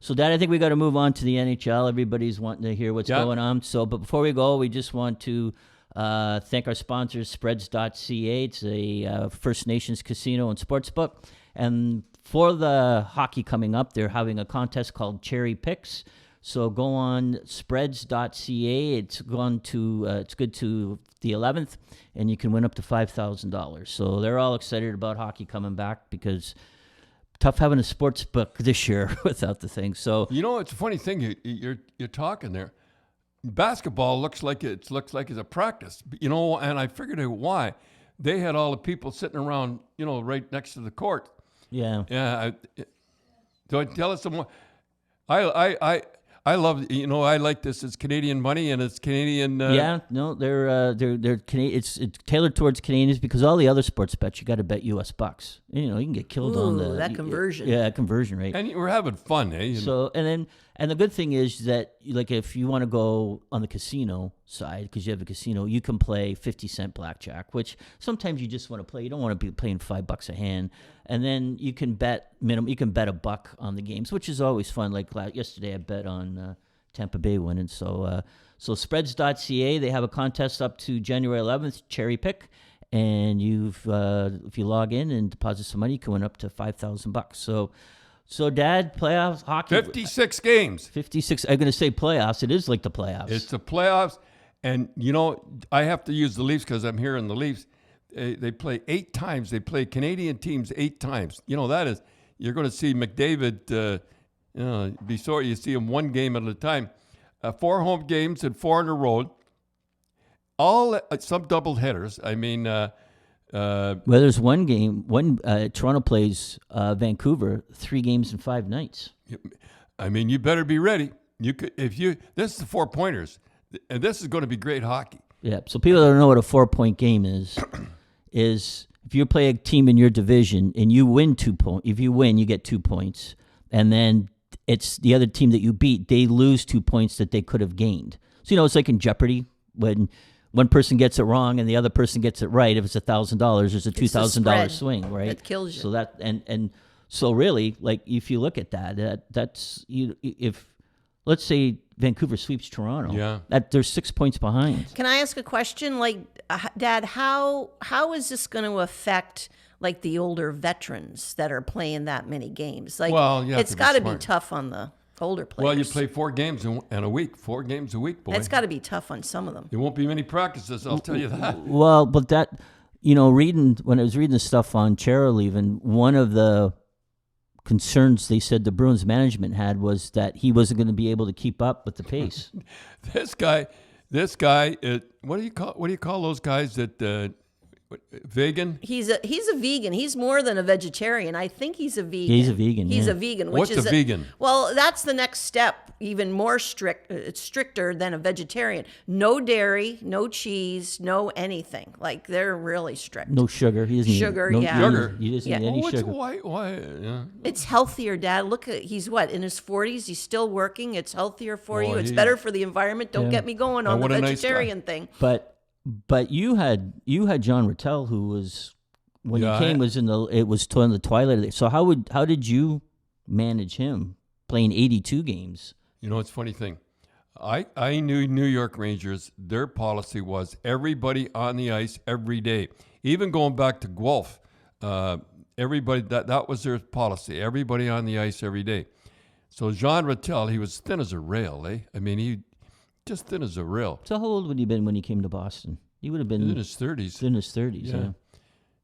So, Dad, I think we got to move on to the NHL. Everybody's wanting to hear what's going on. So, but before we go, we just want to thank our sponsors, Spreads.ca. It's a First Nations casino and sportsbook. And for the hockey coming up, they're having a contest called Cherry Picks. So go on Spreads.ca. It's good to the 11th, and you can win up to $5,000. So they're all excited about hockey coming back because tough having a sports book this year without the thing. So it's a funny thing you're talking there. Basketball looks like it's a practice, and I figured out why. They had all the people sitting around, right next to the court. Yeah. Yeah. So tell us some more. I love, I like this. It's Canadian money and it's Canadian. They're Canadian. It's tailored towards Canadians because all the other sports bets you got to bet U.S. bucks. You can get killed on that conversion. Yeah, conversion rate. And we're having fun, eh? So and the good thing is that like if you want to go on the casino side because you have a casino, you can play 50-cent blackjack, which sometimes you just want to play. You don't want to be playing $5 a hand, and then you can bet minimum. You can bet $1 on the games, which is always fun. Like yesterday, I bet on Tampa Bay winning. So Spreads.ca, they have a contest up to January 11th, Cherry Pick. And if you log in and deposit some money, you can win up to $5,000. So Dad, playoffs hockey. 56 games. 56. I'm going to say playoffs. It is like the playoffs. It's the playoffs, and I have to use the Leafs because I'm here in the Leafs. They play 8 times. They play Canadian teams 8 times. That is, you're going to see McDavid. Be sorry you see him one game at a time. 4 home games and 4 on the road. All some double headers. I mean, well, there's one game. Toronto plays Vancouver 3 games in 5 nights. I mean, you better be ready. This is the 4-pointers, and this is going to be great hockey. Yeah. So people don't know what a 4-point game is if you play a team in your division and you win 2 points. If you win, you get 2 points, and then it's the other team that you beat. They lose 2 points that they could have gained. So it's like in Jeopardy when one person gets it wrong and the other person gets it right. If it's $1,000, there's a $2,000 swing, right? That kills you. So that and so really, like if you look at that's if let's say Vancouver sweeps Toronto, that there's 6 points behind. Can I ask a question? Like, Dad, how is this going to affect like the older veterans that are playing that many games? Like, it's got to be tough on the older players. Well, you play 4 games in a week. 4 games a week, boy. That's got to be tough on some of them. There won't be many practices, I'll tell you that. Well, but that, when I was reading the stuff on Chara leaving, one of the concerns they said the Bruins management had was that he wasn't going to be able to keep up with the pace. This guy, what do you call those guys that vegan? He's a vegan. He's more than a vegetarian. I think he's a vegan. He's a vegan. He's a vegan. What's a vegan? Well, that's the next step. Even more stricter than a vegetarian. No dairy, no cheese, no anything. Like they're really strict. No sugar. He doesn't sugar. Eat, sugar. He doesn't eat any sugar. Why? Yeah. It's healthier, Dad. Look at he's in his 40s. He's still working. It's healthier for you. It's better for the environment. Don't get me going on the vegetarian thing. But you had John Rattel, who was when he came was in the twilight. So how did you manage him playing 82 games? It's a funny thing. I knew New York Rangers. Their policy was everybody on the ice every day. Even going back to Guelph, everybody that was their policy. Everybody on the ice every day. So John Rattel, he was thin as a rail. I mean, he. Just thin as a rail. So how old would he have been when he came to Boston? He would have been in his 30s. In his 30s,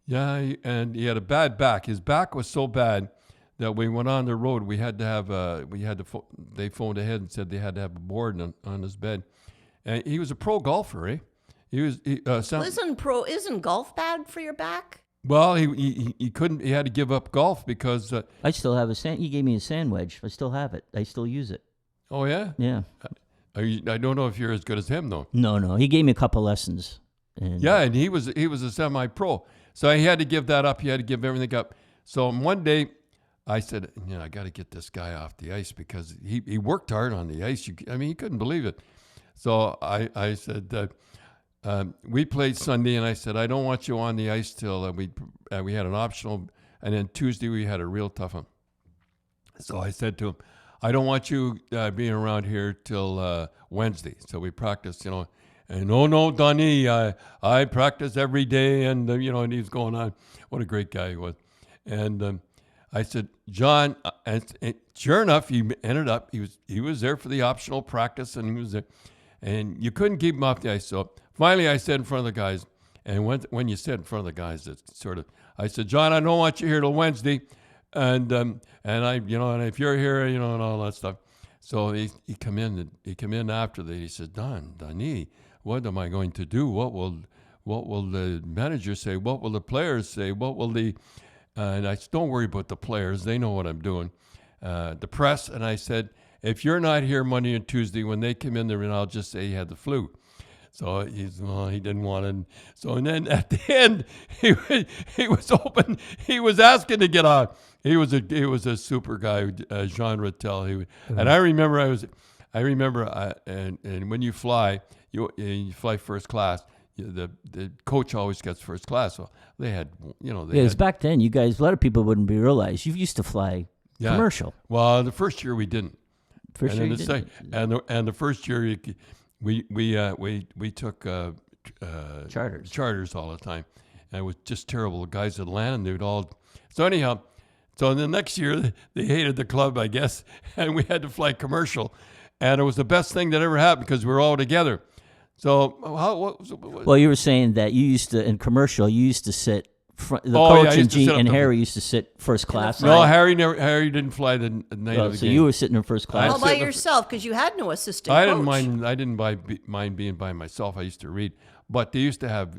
yeah. And he had a bad back. His back was so bad that when we went on the road, we had to have they phoned ahead and said they had to have a board on his bed. And he was a pro golfer, eh? Isn't golf bad for your back? Well, he couldn't. He had to give up golf because I still have he gave me a sand wedge. I still have it. I still use it. Oh yeah. Yeah. I don't know if you're as good as him, though. No. He gave me a couple lessons. And he was a semi-pro. So he had to give that up. He had to give everything up. So one day, I said, I got to get this guy off the ice because he worked hard on the ice. He couldn't believe it. So I said, we played Sunday, and I said, I don't want you on the ice till we had an optional, and then Tuesday we had a real tough one. So I said to him, I don't want you being around here till Wednesday. So we practiced, And no, Donnie, I practice every day, and and he's going on. What a great guy he was. And I said, John, and sure enough, he ended up. He was there for the optional practice, and he was there, and you couldn't keep him off the ice. So finally, I said in front of the guys, and when you said in front of the guys, it's sort of. I said, John, I don't want you here till Wednesday, and I, and if you're here, and all that stuff. So he come in after that. He said, Donnie, what am I going to do? What will the manager say? What will the players say? What will the and I said, don't worry about the players. They know what I'm doing. The press. And I said, if you're not here Monday and Tuesday, when they come in there, and I'll just say he had the flu. So he didn't want it. So, and then at the end, he was open. He was asking to get on. He was a super guy, Jean Rattel. And I remember and when you fly, you fly first class. The coach always gets first class. So they had, it was back then. You guys, a lot of people wouldn't realize you used to fly commercial. Well, the first year we didn't. And the first year we took charters all the time, and it was just terrible. The guys that landed, they'd all. So anyhow, the next year they hated the club, I guess, and we had to fly commercial, and it was the best thing that ever happened because we were all together. So what? Well, you were saying that you used to in commercial. You used to sit. Coach and Harry used to sit first class. No, Harry didn't fly the night of the game. So you were sitting in first class all by yourself because you had no assistant. I didn't mind. I didn't mind being by myself. I used to read, but they used to have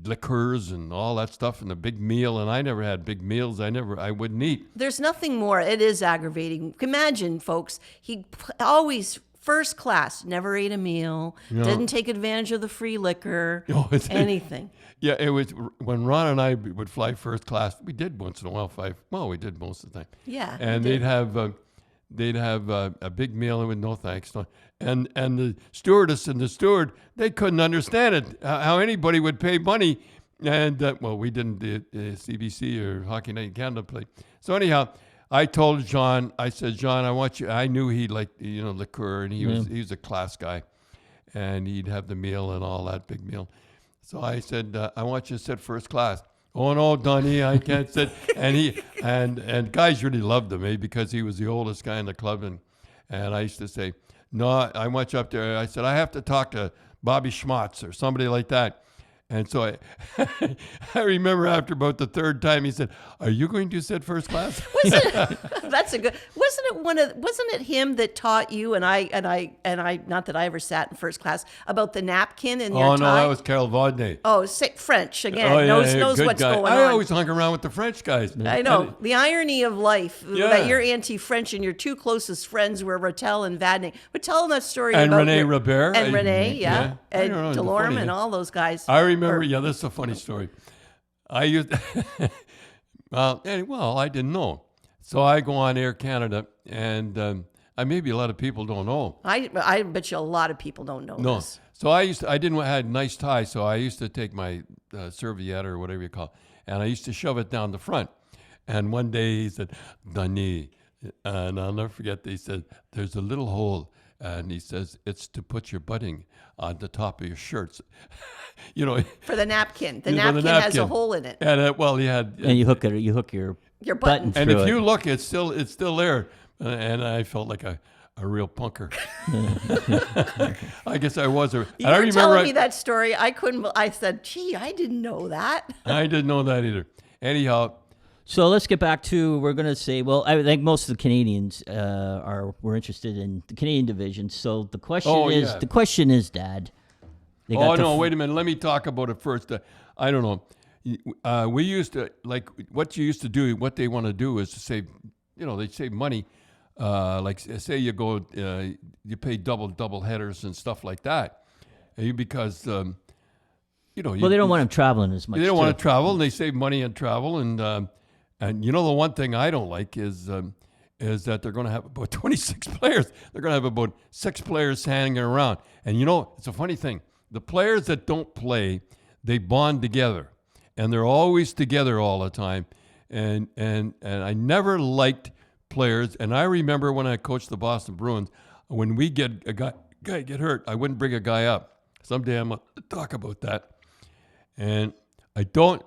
liqueurs and all that stuff and a big meal, and I never had big meals. I wouldn't eat. There's nothing more. It is aggravating. Imagine, folks. He always. First class, never ate a meal, didn't take advantage of the free liquor, anything. Yeah, it was when Ron and I would fly first class. We did once in a while we did most of the time. Yeah, and they'd have a big meal with no thanks. And the stewardess and the steward, they couldn't understand it, how anybody would pay money. And we didn't, the CBC or Hockey Night in Canada play. So anyhow, I told John, I said, John, I want you. I knew he liked, liqueur, and he was a class guy, and he'd have the meal and all that big meal. So I said, I want you to sit first class. Oh no, Donnie, I can't sit. And he and guys really loved him, because he was the oldest guy in the club, and I used to say, no, I want you up there. I said, I have to talk to Bobby Schmatz or somebody like that. And so I remember after about the third time, he said, "Are you going to sit first class?" That's a good. Wasn't it him that taught you and I? Not that I ever sat in first class, about the napkin and your tie? Oh no, that was Carol Vodney. Oh, French again. Knows what's guy. going on. I always hung around with the French guys. I know the irony of life that you're anti-French and your two closest friends were Rattel and Vadney. But tell them that story and about Rene Robert and Rene, and Delorme and all those guys. I remember, this is a funny story. I used, I didn't know. So I go on Air Canada, and maybe a lot of people don't know. I bet you a lot of people don't know this. So I had a nice tie, so I used to take my serviette or whatever you call it, and I used to shove it down the front. And one day he said, Donnie, and I'll never forget, he said, there's a little hole. And he says, it's to put your butting on the top of your shirts. For the napkin. The napkin has a hole in it. And and you hook your button through and if it. you look, it's still there. And I felt like a real punker. I guess I was. You were telling me that story. I said, gee, I didn't know that. I didn't know that either. Anyhow. So let's get back to, we're going to say, well, I think most of the Canadians were interested in the Canadian division. So the question is, Dad. Wait a minute. Let me talk about it first. I don't know. We used to, like, what you used to do, what they want to do is to save, they save money. Like, say you go, you pay double headers and stuff like that. Because, well, they don't want them traveling as much. They don't want to travel, and they save money on travel. And the one thing I don't like is that they're going to have about 26 players. They're going to have about 6 players hanging around. And it's a funny thing. The players that don't play, they bond together, and they're always together all the time. And I never liked players. And I remember when I coached the Boston Bruins, when we get a guy get hurt, I wouldn't bring a guy up. Someday I'm going to talk about that. And I don't,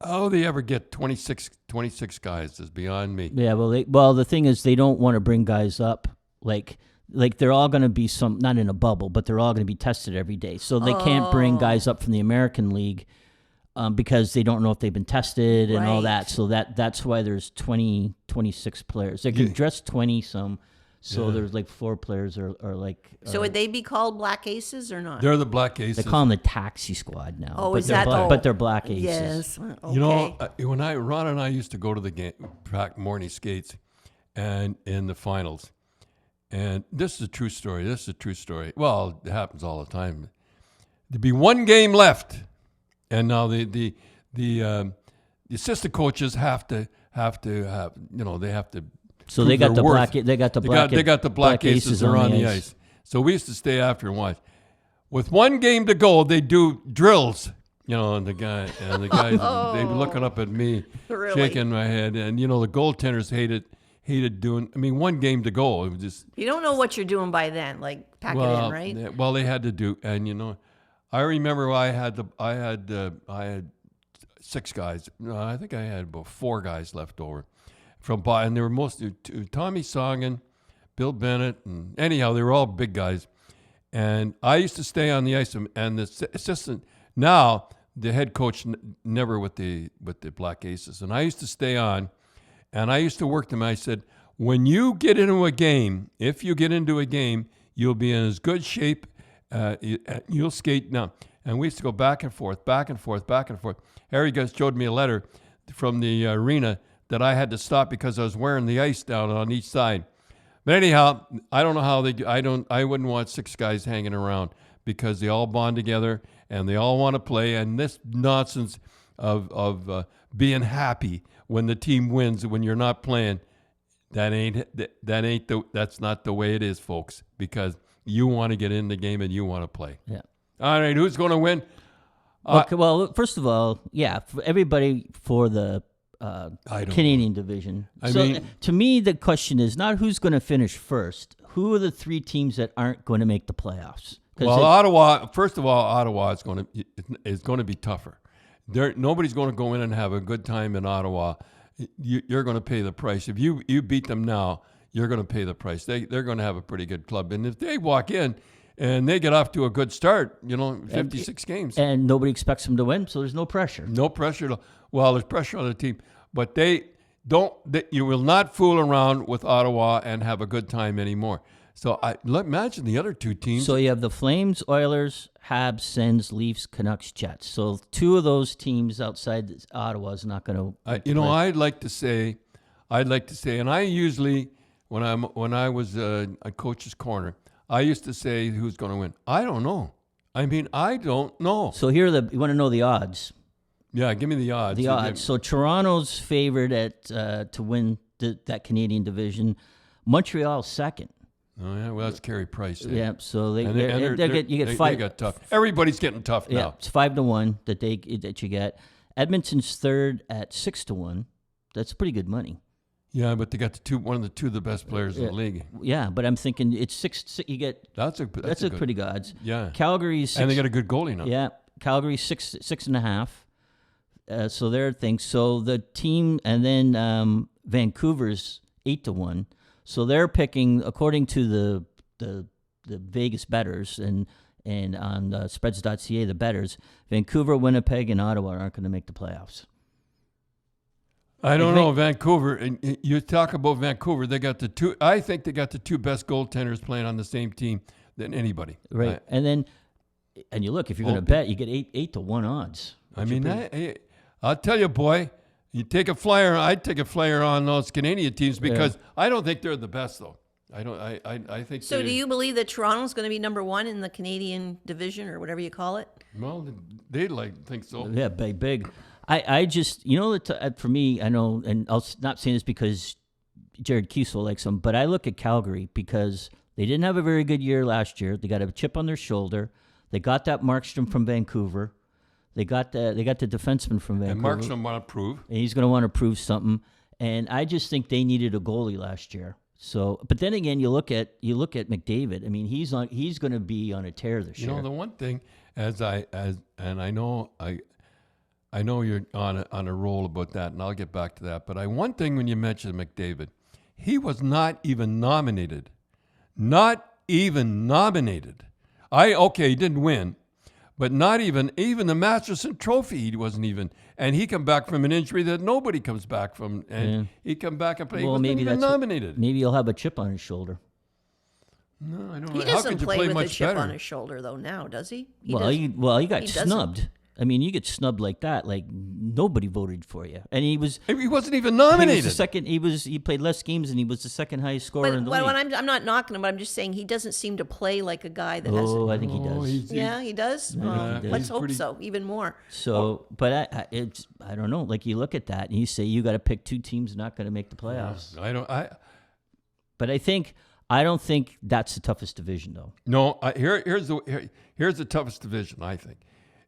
how they ever get 26 guys is beyond me. Yeah, well, the thing is they don't want to bring guys up like they're all going to be not in a bubble, but they're all going to be tested every day. So they can't bring guys up from the American League because they don't know if they've been tested and all that. So that's why there's 26 players. They can dress 20-some. So there's like 4 players are like. So would they be called Black Aces or not? They're the Black Aces. They call them the Taxi Squad now. Oh, is that? But they're Black Aces. Yes. Okay. You know, when Ron and I used to go to the game, morning skates, and in the finals, and this is a true story. Well, it happens all the time. There'd be one game left, and now the assistant coaches have to have they have to. So they got the Black Aces are on the ice. So we used to stay after and watch. With one game to go, they do drills. And the guys they'd be looking up at me, shaking my head, and the goaltenders hated doing. I mean, one game to go. It was just you don't know what you're doing by then. Like pack it in, right? Well, they had to do, and I remember I had 6 guys. No, I think I had about 4 guys left over. And they were mostly Tommy Songen, Bill Bennett, and anyhow, they were all big guys. And I used to stay on the ice, and the assistant, now the head coach, never with the Black Aces. And I used to stay on, and I used to work them. I said, when you get into a game, if you get into a game, you'll be in as good shape. You'll skate now. And we used to go back and forth. Harry showed me a letter from the arena that I had to stop because I was wearing the ice down on each side. But anyhow, I don't know how they do. I wouldn't want 6 guys hanging around because they all bond together and they all want to play. And this nonsense of being happy when the team wins when you're not playing, that's not the way it is, folks. Because you want to get in the game and you want to play. Yeah. All right, who's going to win? Okay, well, first of all, for everybody for the Canadian division. To me, the question is not who's going to finish first. Who are the 3 teams that aren't going to make the playoffs? Well, Ottawa. First of all, Ottawa is going to be tougher. Nobody's going to go in and have a good time in Ottawa. You're going to pay the price. If you beat them now, you're going to pay the price. They're going to have a pretty good club, and if they walk in and they get off to a good start, 56 games, and nobody expects them to win, so there's no pressure. No pressure. Well, there's pressure on the team. But you will not fool around with Ottawa and have a good time anymore. So imagine the other 2 teams. So you have the Flames, Oilers, Habs, Sens, Leafs, Canucks, Jets. So 2 of those teams outside Ottawa is not going to. I'd like to say, and I usually when I was a coach's corner, I used to say who's going to win. I don't know. I don't know. So here you want to know the odds. Yeah, give me the odds. So Toronto's favored to win that Canadian division. Montreal's second. Oh yeah, well that's Carey Price. Yeah, so you get 5. They got tough. Everybody's getting tough now. Yeah, it's 5-1 that you get. Edmonton's third at 6-1. That's pretty good money. Yeah, but they got one of the 2 of the best players in the league. Yeah, but I'm thinking it's 6. You get that's a pretty good odds. Yeah, Calgary's and they got a good goalie now. Yeah, Calgary's 6.5. So there are things. So the team, and then Vancouver's 8-1. So they're picking according to the Vegas bettors and on spreads.ca the bettors. Vancouver, Winnipeg, and Ottawa aren't going to make the playoffs. I don't know Vancouver. And you talk about Vancouver. They got the 2. I think they got the 2 best goaltenders playing on the same team than anybody. Right, and you look if you're going to bet, you get 8-1 odds. I'll tell you, boy, you take a flyer. I'd take a flyer on those Canadian teams because I don't think they're the best, though. I think. So, do you believe that Toronto's going to be number 1 in the Canadian division or whatever you call it? Well, they think so. Yeah, big. I just for me, I know, and I'll not saying this because Jared Kiesel likes them, but I look at Calgary because they didn't have a very good year last year. They got a chip on their shoulder. They got that Markstrom from Vancouver. They got the defenseman from Vancouver. And Markstrom want to prove. And he's going to want to prove something. And I just think they needed a goalie last year. So, but then again, you look at McDavid. I mean, he's going to be on a tear this year. The one thing, I know you're on a roll about that, and I'll get back to that. But one thing when you mentioned McDavid, he was not even nominated. Not even nominated. He didn't win, but not even the Masterson Trophy he wasn't even. And he come back from an injury that nobody comes back from, and he come back and play. Well, he wasn't even nominated. Maybe he'll have a chip on his shoulder. No, I don't know. He doesn't play with a chip on his shoulder though now, does he? He got snubbed. I mean, you get snubbed like that, like nobody voted for you, and he wasn't even nominated. He played less games, and he was the second highest scorer in the league. I'm not knocking him, but I'm just saying he doesn't seem to play like a guy that has. Oh, I think he does. He does. Let's hope so, even more. So, but I don't know. Like you look at that, and you say you got to pick two teams not going to make the playoffs. But I don't think that's the toughest division, though. No, here's the toughest division. I think.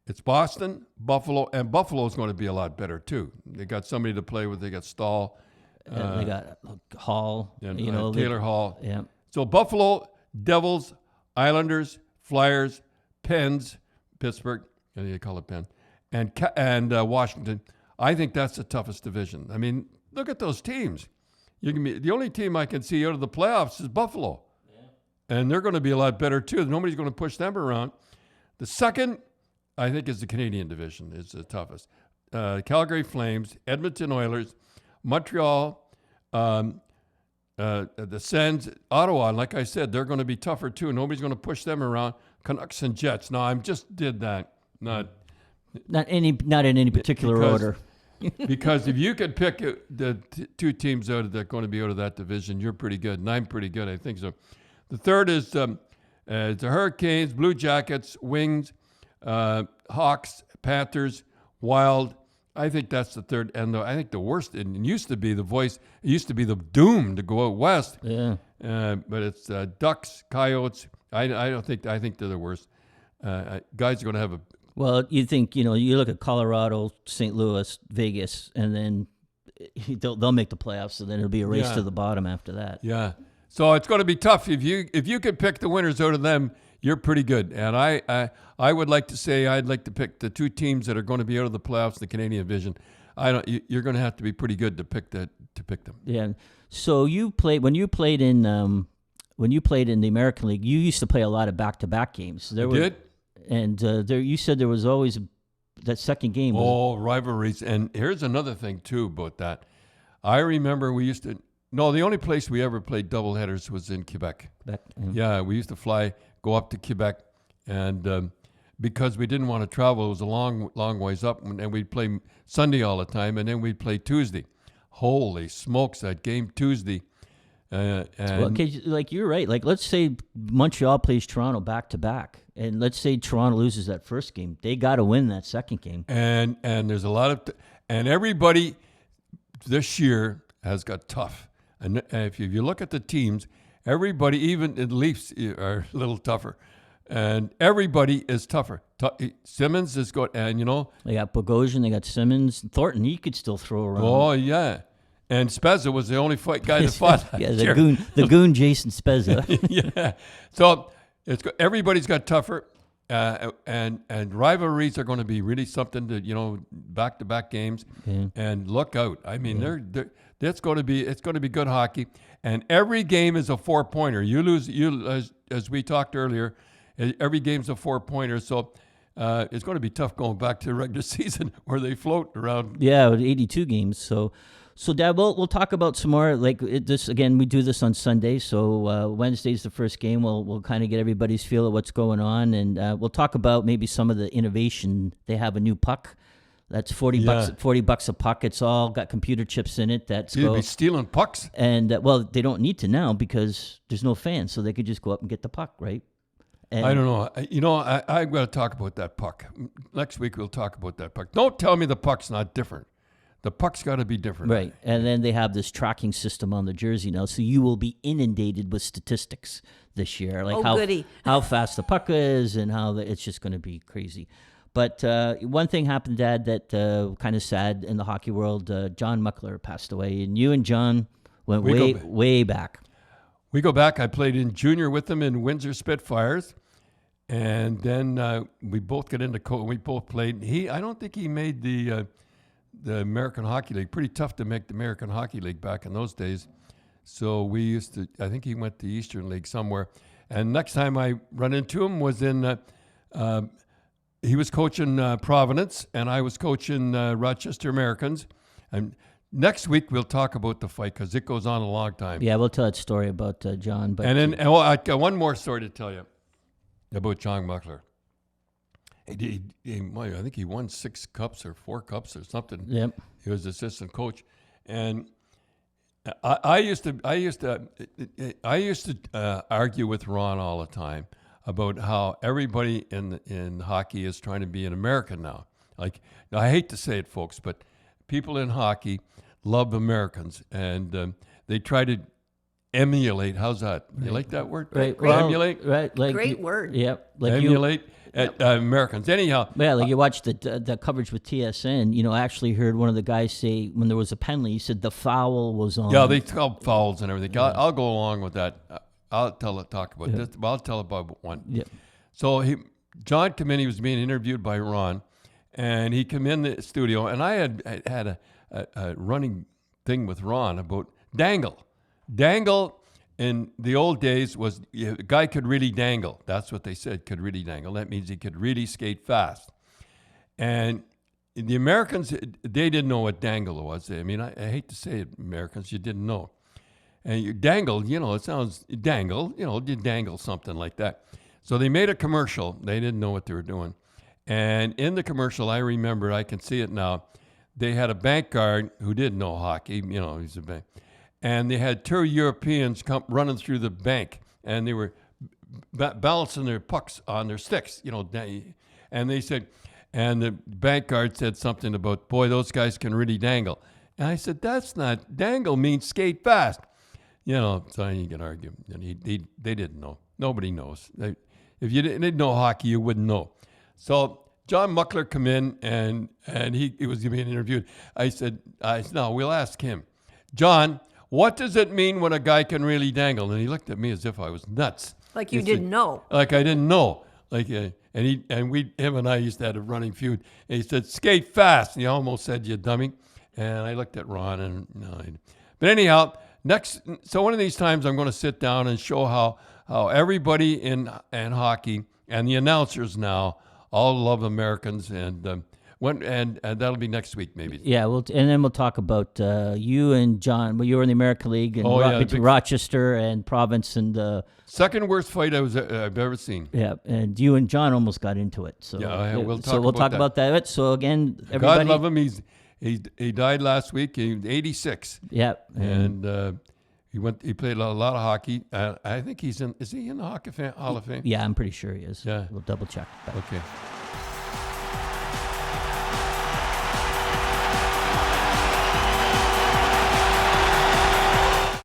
It's Boston, Buffalo, and Buffalo's going to be a lot better, too. They got somebody to play with. They got Stahl. They got Hall. Taylor Hall. Yeah. So Buffalo, Devils, Islanders, Flyers, Pens, Pittsburgh, they call it Penn, and Washington. I think that's the toughest division. I mean, look at those teams. The only team I can see out of the playoffs is Buffalo. Yeah. And they're going to be a lot better, too. Nobody's going to push them around. The second, I think, is the Canadian division. It's the toughest. Calgary Flames, Edmonton Oilers, Montreal, the Sens, Ottawa. And like I said, they're going to be tougher, too. Nobody's going to push them around. Canucks and Jets. No, I just did that. Not in any particular order. Because if you could pick the two teams out that are going to be out of that division, you're pretty good. And I'm pretty good, I think so. The third is the Hurricanes, Blue Jackets, Wings, Hawks, Panthers, Wild. I think that's the third. And I think the worst, and it used to be the Doom to go out west. Yeah. But it's Ducks, Coyotes. I think they're the worst. Guys are going to have a... Well, you think, you look at Colorado, St. Louis, Vegas, and then they'll make the playoffs, so then it'll be a race to the bottom after that. Yeah. So it's going to be tough. If you could pick the winners out of them, you're pretty good. And I would like to say I'd like to pick the two teams that are going to be out of the playoffs in the Canadian division. You're going to have to be pretty good to pick them. Yeah. So when you played in the American League, you used to play a lot of back-to-back games. Did? And you said there was always that second game. Rivalries. And here's another thing, too, about that. I remember the only place we ever played doubleheaders was in Quebec. Yeah, we used to go up to Quebec, and because we didn't want to travel, it was a long, long ways up, and we'd play Sunday all the time, and then we'd play Tuesday. Holy smokes, that game Tuesday. Like you're right. Like let's say Montreal plays Toronto back to back, and let's say Toronto loses that first game. They got to win that second game. And there's a lot of and everybody this year has got tough. And if you look at the teams, everybody, even the Leafs, are a little tougher, and everybody is tougher. Simmons is good, and they got Bogosian, they got Simmons, Thornton. He could still throw around. Oh yeah. And Spezza was the only guy that fought. Yeah, the goon Jason Spezza. Yeah. So everybody's got tougher, and rivalries are going to be really something to back-to-back games. Yeah. And look out! I mean, it's going to be good hockey, and every game is a 4-pointer. You lose, as we talked earlier, every game's a 4-pointer. So. It's going to be tough going back to the regular season where they float around. Yeah, with 82 games. So Dad, we'll talk about some more. Like this again, we do this on Sunday. So Wednesday's the first game. We'll kind of get everybody's feel of what's going on, and we'll talk about maybe some of the innovation. They have a new puck. That's $40 $40 a puck. It's all got computer chips in it. You'd be stealing pucks. And they don't need to now because there's no fans, so they could just go up and get the puck, right? I don't know. I'm going to talk about that puck. Next week we'll talk about that puck. Don't tell me the puck's not different. The puck's got to be different. Right. And then they have this tracking system on the jersey now, so you will be inundated with statistics this year. Like how fast the puck is and how it's just going to be crazy. But one thing happened, Dad, that kind of sad in the hockey world. John Muckler passed away, and you and John went way back. We go back. I played in junior with him in Windsor Spitfires, and then we both got into we both played. I don't think he made the American Hockey League. Pretty tough to make the American Hockey League back in those days. So we used to. I think he went to Eastern League somewhere. And next time I run into him was in. He was coaching Providence, and I was coaching Rochester Americans. And next week we'll talk about the fight because it goes on a long time. Yeah, we'll tell that story about John. But I got one more story to tell you about John Muckler. I think he won 6 cups or 4 cups or something. Yep. He was assistant coach, and I used to argue with Ron all the time about how everybody in hockey is trying to be an American now. Like, I hate to say it, folks, but people in hockey love Americans, and they try to emulate. How's that? You like that word? Right. Emulate? Right. Like Great word. Yep. Like emulate Americans. Anyhow. Yeah, like you watched the coverage with TSN. I actually heard one of the guys say when there was a penalty, he said the foul was on. Yeah, they call fouls and everything. I'll go along with that. I'll talk about this. I'll tell about one. Yeah. So John came in. He was being interviewed by Ron, and he came in the studio, and I had a running thing with Ron about dangle. Dangle in the old days was a guy could really dangle. That's what they said, could really dangle. That means he could really skate fast. And the Americans, they didn't know what dangle was. I mean, I hate to say it, Americans, you didn't know. And you dangle, it sounds dangle, you dangle something like that. So they made a commercial. They didn't know what they were doing. And in the commercial, I remember, I can see it now, they had a bank guard who didn't know hockey, he's a bank. And they had 2 Europeans come running through the bank, and they were balancing their pucks on their sticks, and they said, and the bank guard said something about, boy, those guys can really dangle. And I said, that's not, dangle means skate fast. So you can argue. And they didn't know. Nobody knows. If you didn't know hockey, you wouldn't know. So John Muckler come in, and he was being interviewed. I said, no, we'll ask him. John, what does it mean when a guy can really dangle? And he looked at me as if I was nuts. Like you didn't know. Like I didn't know. Like him and I used to have a running feud. And he said, skate fast. And he almost said, you dummy. And I looked at Ron, and no. But anyhow, so one of these times I'm going to sit down and show how everybody in hockey and the announcers now all love Americans, and that'll be next week maybe. Yeah, and then we'll talk about you and John. Well, you were in the American League and between Rochester and Province, and second worst fight I've ever seen. Yeah, and you and John almost got into it. So we'll talk about that. So again, everybody, God love him. He died last week. He was 86. Yeah, and he played a lot of hockey. I think is he in the Hockey Hall of Fame? Yeah, I'm pretty sure he is. Yeah, we'll double check. Okay.